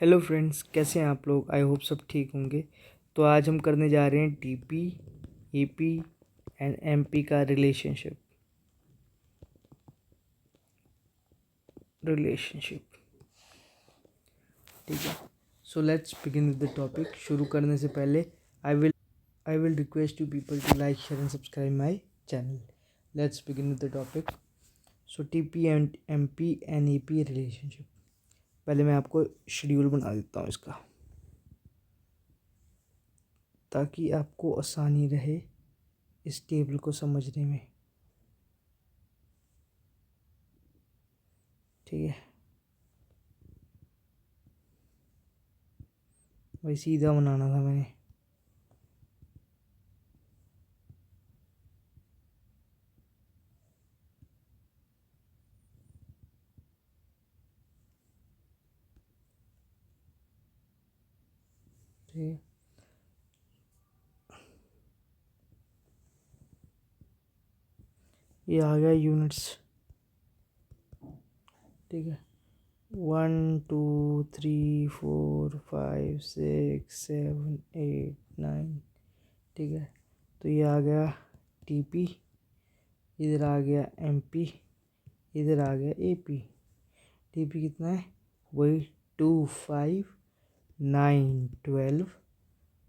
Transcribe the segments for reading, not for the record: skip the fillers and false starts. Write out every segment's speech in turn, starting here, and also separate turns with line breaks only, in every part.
Hello friends, कैसे हैं आप लोग। आई होप सब ठीक होंगे। तो आज हम करने जा रहे हैं टीपी, ईपी एंड एमपी का रिलेशनशिप। ठीक है, so let's begin with the topic. शुरू करने से पहले I will request you people to like, share and subscribe my channel. Let's begin with the topic. So TP and MP and EP relationship. पहले मैं आपको schedule बना देता हूँ इसका, ताकि आपको आसानी रहे इस टेबल को समझने में। ठीक है, वही सीधा बनाना था मैंने। ठीक है, ये आ गया यूनिट्स। ठीक है, 1 2 3 4 5 6 7 8 9। ठीक है, तो ये आ गया टीपी, इधर आ गया एमपी, इधर आ गया एपी। टीपी कितना है, वही 2 5 9 12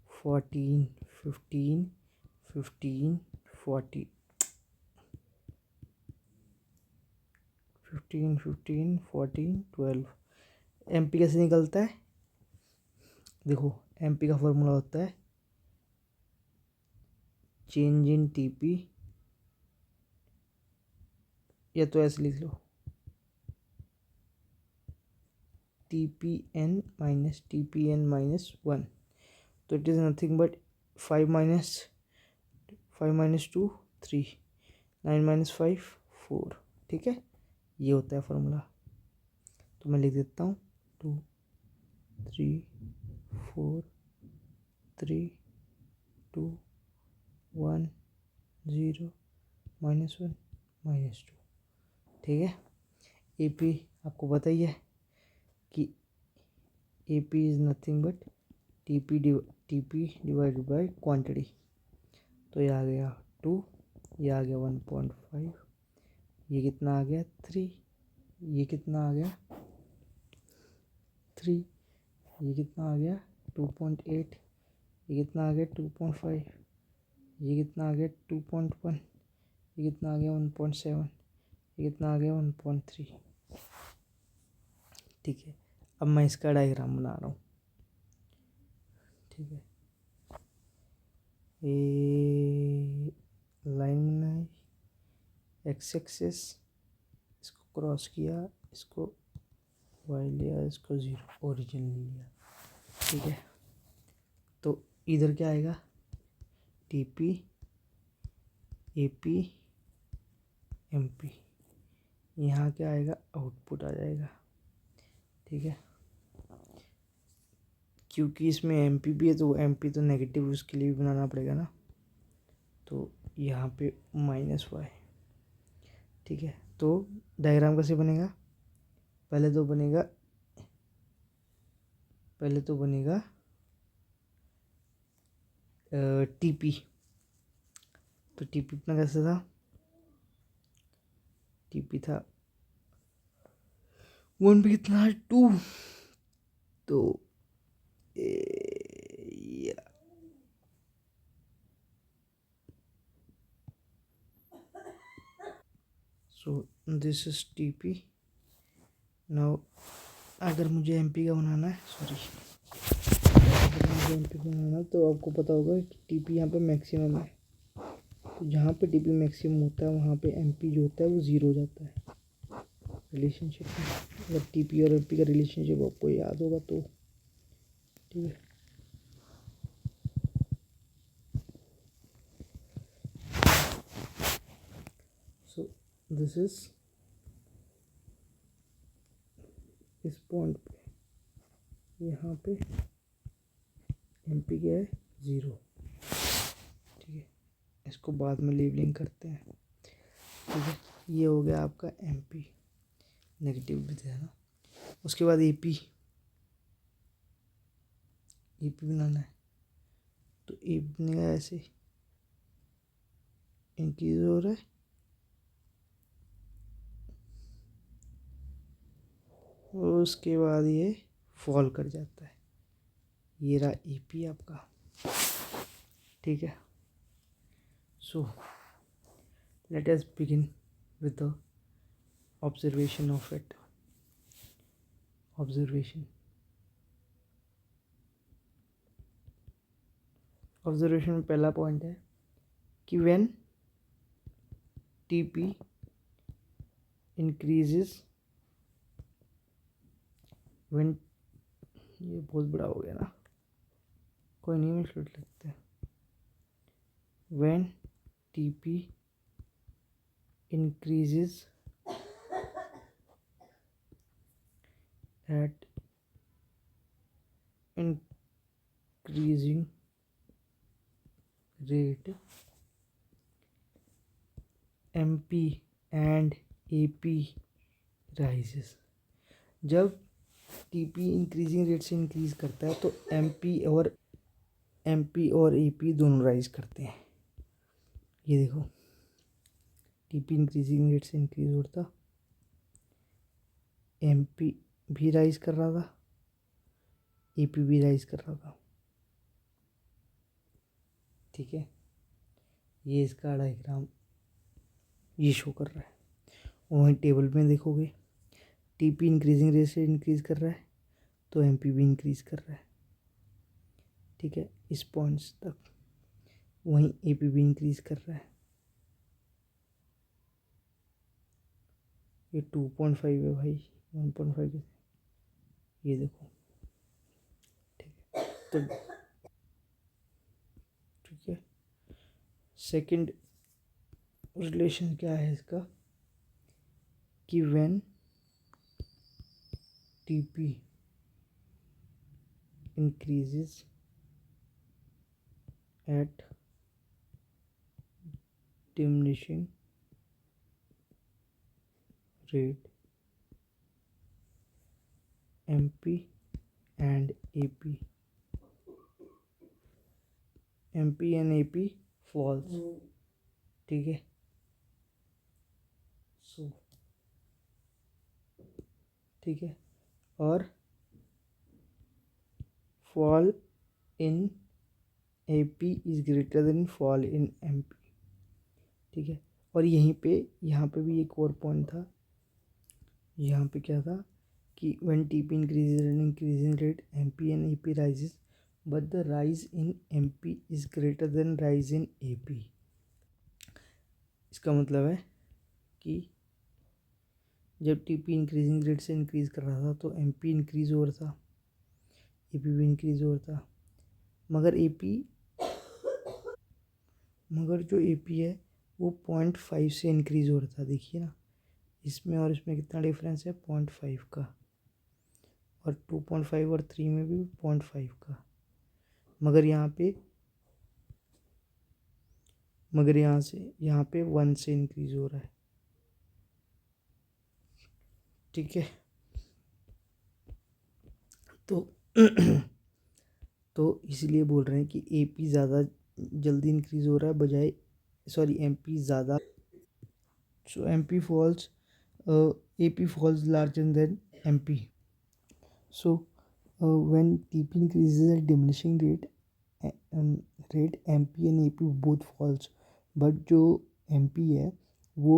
14 15 15 40 15 15 14 12। एमपी कैसे निकलता है, देखो एमपी का फॉर्मूला होता है चेंज इन टीपी, या तो ऐसे लिख लो TPN-1। तो इट इज़ नथिंग बट 5 - 2 3, 9 - 5 4। ठीक है, ये होता है फॉर्मूला। तो मैं लिख देता हूँ 2 3 4 3 2 1 0 -1 -2। ठीक है, AP आपको पता ही है कि AP is nothing but TP divided by quantity. तो ये आ गया 2, ये आ गया 1.5, ये कितना आ गया 3, ये कितना आ गया 3, ये कितना आ गया 2.8, ये कितना आ गया 2.5, ये कितना आ गया 2.1, ये कितना आ गया 1.7, ये कितना आ गया 1.3। ठीक है, अब मैं इसका डायग्राम बना रहा हूँ। ठीक है, ये लाइन बनाई, एक्स एक्सिस, इसको क्रॉस किया, इसको वाई लिया, इसको 0 ओरिजिन लिया। ठीक है, तो इधर क्या आएगा, टीपी एपी एमपी, यहाँ क्या आएगा, आउटपुट आ जाएगा। ठीक है, क्योंकि इसमें एमपी भी है तो एमपी तो नेगेटिव, उसके लिए भी बनाना पड़ेगा ना। तो यहाँ पे -y। ठीक है, तो डायग्राम कैसे बनेगा, पहले तो बनेगा टीपी। तो टीपी अपना कैसे था, टीपी था 1 पे कितना है 2। तो so this is TP. Now अगर मुझे एमपी का बनाना है, अगर मुझे एमपी का बनाना है तो आपको पता होगा कि टीपी यहाँ पे मैक्सिमम है। तो जहाँ पे टीपी मैक्सिमम होता है वहाँ पे एमपी जो होता है वो 0 हो जाता है रिलेशनशिप में। अगर टीपी और एमपी का रिलेशनशिप आपको याद होगा तो। ठीक है, सो दिस इज इस पॉइंट पे यहाँ पे एमपी क्या है 0। ठीक है, इसको बाद में लेबलिंग करते हैं। ठीक है, ये हो गया आपका एमपी, नेगेटिव भी था ना। उसके बाद एपी, ए पी बनाना है तो ए बनेगा ऐसे, इंक्रीज हो रहा है, और उसके बाद ये फॉल कर जाता है। ये रहा ए पी आपका, ठीक है। So let us begin with the observation of it. Observation में पहला पॉइंट है कि when T P increases, when, ये बहुत बड़ा हो गया ना, कोई नहीं, में लिख लेते हैं। When T P increases at increasing rate, MP and AP rises। जब TP इंक्रीजिंग रेट से इंक्रीज करता है तो MP और AP दोनों राइज करते हैं। ये देखो, TP इंक्रीजिंग रेट से इंक्रीज होता, MP भी राइज कर रहा था, AP भी राइज कर रहा था, ठीक है। ये इसका डायग्राम ये शो कर रहा है। वहीं टेबल में देखोगे टीपी इंक्रीजिंग रेट से इंक्रीज कर रहा है तो एमपी भी इंक्रीज कर रहा है, ठीक है, इस पॉइंट्स तक। वहीं एपी भी इंक्रीज कर रहा है। ये 2.5 है भाई, 1.5 है, ये देखो, ठीक है। तो ठीक है, सेकंड रिलेशन क्या है इसका कि when TP increases eight diminishing rate, MP and AP falls, ठीक है। सो ठीक है, और fall in AP is greater than fall in MP, ठीक है। और यहाँ पे भी एक और पॉइंट था। यहाँ पे क्या था कि when TP increases and increasing rate MP and AP rises but the rise in MP is greater than rise in AP। इसका मतलब है कि जब TP इंक्रीजिंग रेट से इंक्रीज कर रहा था तो MP इंक्रीज हो रहा था, AP भी इंक्रीज हो रहा था, मगर जो AP है वो 0.5 से इंक्रीज हो रहा था। देखिए ना, इसमें और इसमें कितना डिफरेंस है, 0.5 का, और 2.5 और 3 में भी 0.5 का। मगर यहाँ पे 1 से इंक्रीज हो रहा है, ठीक है। तो तो इसलिए बोल रहे हैं कि AP ज़्यादा जल्दी इंक्रीज हो रहा है बजाय, सॉरी, MP ज़्यादा, so MP falls, AP falls larger than MP. So when TP increases at diminishing rate, MP and AP both falls, but जो MP है वो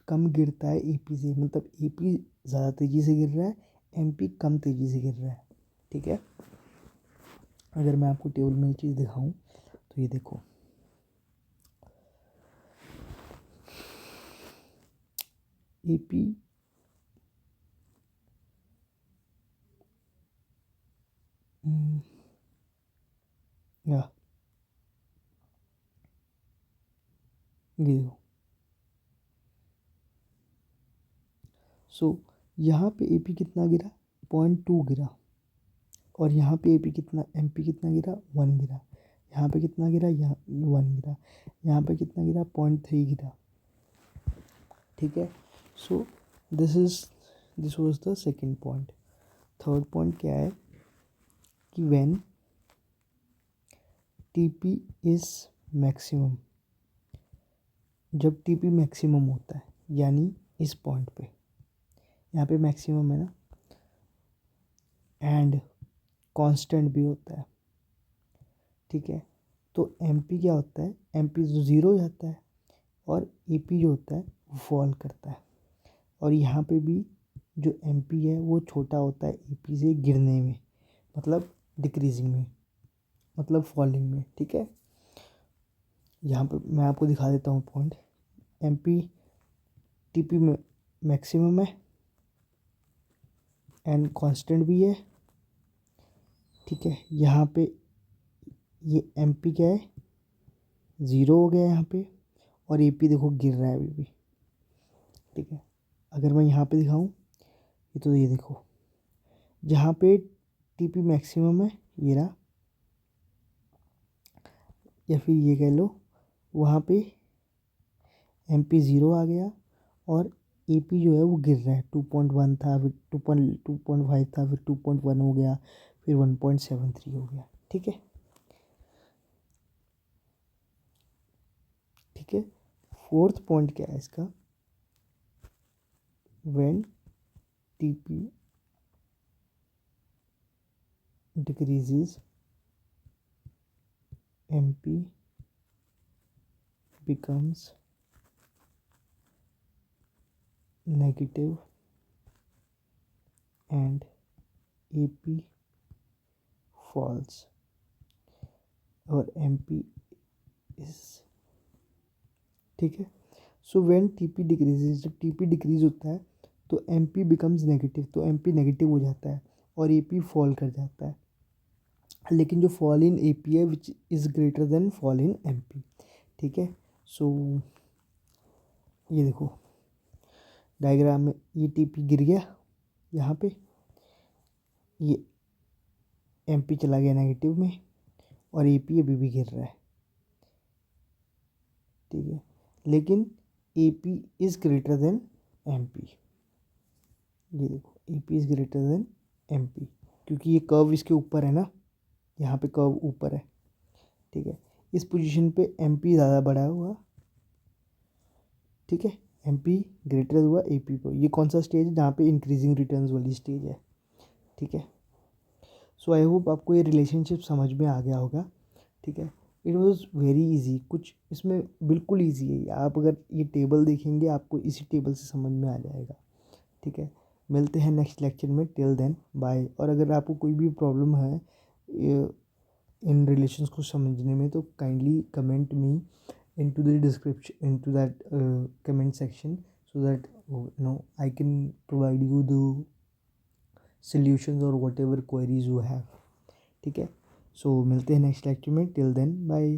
कम गिरता है AP से, मतलब AP ज़्यादा तेज़ी से गिर रहा है, MP कम तेज़ी से गिर रहा है, ठीक है। अगर मैं आपको टेबल में ये चीज़ दिखाऊं तो ये देखो, AP या ये देखो, सो यहाँ पे AP कितना गिरा, 0.2 गिरा, और यहाँ पे AP कितना, MP कितना गिरा, 1 गिरा। यहाँ पे कितना गिरा, यहाँ 1 गिरा। यहाँ पे कितना गिरा, 0.3 गिरा, ठीक है। So this was the second point. Third point क्या है कि व्हेन टीपी इज मैक्सिमम, जब टीपी मैक्सिमम होता है यानी इस पॉइंट पे, यहाँ पे मैक्सिमम है ना, एंड कांस्टेंट भी होता है, ठीक है। तो एमपी क्या होता है, एमपी जो ज़ीरो हो जाता है और एपी जो होता है वो फॉल करता है। और यहाँ पे भी जो एमपी है वो छोटा होता है एपी से गिरने में, मतलब डिक्रीजिंग में, मतलब फॉलिंग में, ठीक है। यहाँ पे मैं आपको दिखा देता हूँ पॉइंट। एमपी टीपी में मैक्सिमम है एंड कांस्टेंट भी है, ठीक है। यहाँ पे ये एमपी क्या है, ज़ीरो हो गया यहाँ पे, और एपी देखो गिर रहा है अभी भी, ठीक है। अगर मैं यहाँ पे दिखाऊँ, ये तो ये देखो, जहाँ पे टीपी मैक्सिमम है ये रहा, या फिर ये कह लो वहाँ पे एमपी ज़ीरो आ गया और एपी जो है वो गिर रहा है। 2.1 था, फिर 2.5 था, फिर 2.1 हो गया, फिर 1.73 हो गया, ठीक है, ठीक है। फोर्थ पॉइंट क्या है इसका, when TP decreases MP becomes negative and AP falls और MP is, ठीक है। सो व्हेन टीपी डिक्रीजेज, जब टीपी डिक्रीज होता है तो MP बिकम्स नेगेटिव, तो MP नेगेटिव हो जाता है और AP फॉल कर जाता है। लेकिन जो फॉल इन AP है which is greater than fall in MP, ठीक है। सो ये देखो डायग्राम में, ये टीपी गिर गया यहाँ पे, ये एमपी चला गया नेगेटिव में और एपी अभी भी गिर रहा है, ठीक है। लेकिन AP is greater than MP, ये देखो AP is greater than MP, क्योंकि ये कर्व इसके ऊपर है ना, यहाँ पे कर्व ऊपर है, ठीक है। इस पोजीशन पे एमपी ज़्यादा बड़ा हुआ, ठीक है, एमपी ग्रेटर हुआ एपी को। ये कौन सा स्टेज है, जहाँ पे इंक्रीजिंग रिटर्न्स वाली स्टेज है, ठीक है। सो आई होप आपको ये रिलेशनशिप समझ में आ गया होगा, ठीक है। इट वॉज़ वेरी इजी, कुछ इसमें बिल्कुल इजी है। आप अगर ये टेबल देखेंगे आपको इसी टेबल से समझ में आ जाएगा, ठीक है। मिलते हैं नेक्स्ट लेक्चर में, टिल देन बाय। और अगर आपको कोई भी प्रॉब्लम है इन रिलेशंस को समझने में तो kindly comment me into the description, into that comment section, so that I can provide you the solutions or whatever queries you have, ठीक है। सो मिलते हैं नेक्स्ट लेक्चर में, टिल देन बाय।